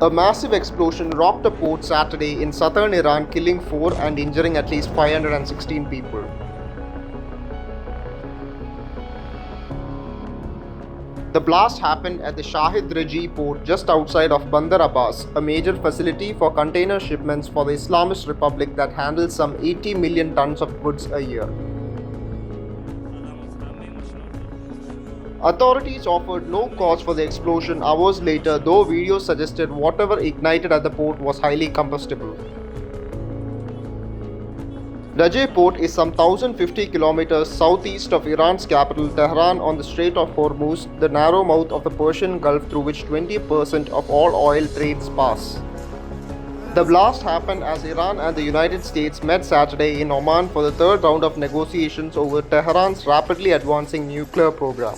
A massive explosion rocked a port Saturday in southern Iran, killing 4 and injuring at least 516 people. The blast happened at the Shahid Rajaei port just outside of Bandar Abbas, a major facility for container shipments for the Islamic Republic that handles some 80 million tons of goods a year. Authorities offered no cause for the explosion hours later, though videos suggested whatever ignited at the port was highly combustible. Rajaei port is some 1050 kilometers southeast of Iran's capital Tehran on the Strait of Hormuz, the narrow mouth of the Persian Gulf through which 20% of all oil trades pass. The blast happened as Iran and the United States met Saturday in Oman for the third round of negotiations over Tehran's rapidly advancing nuclear program.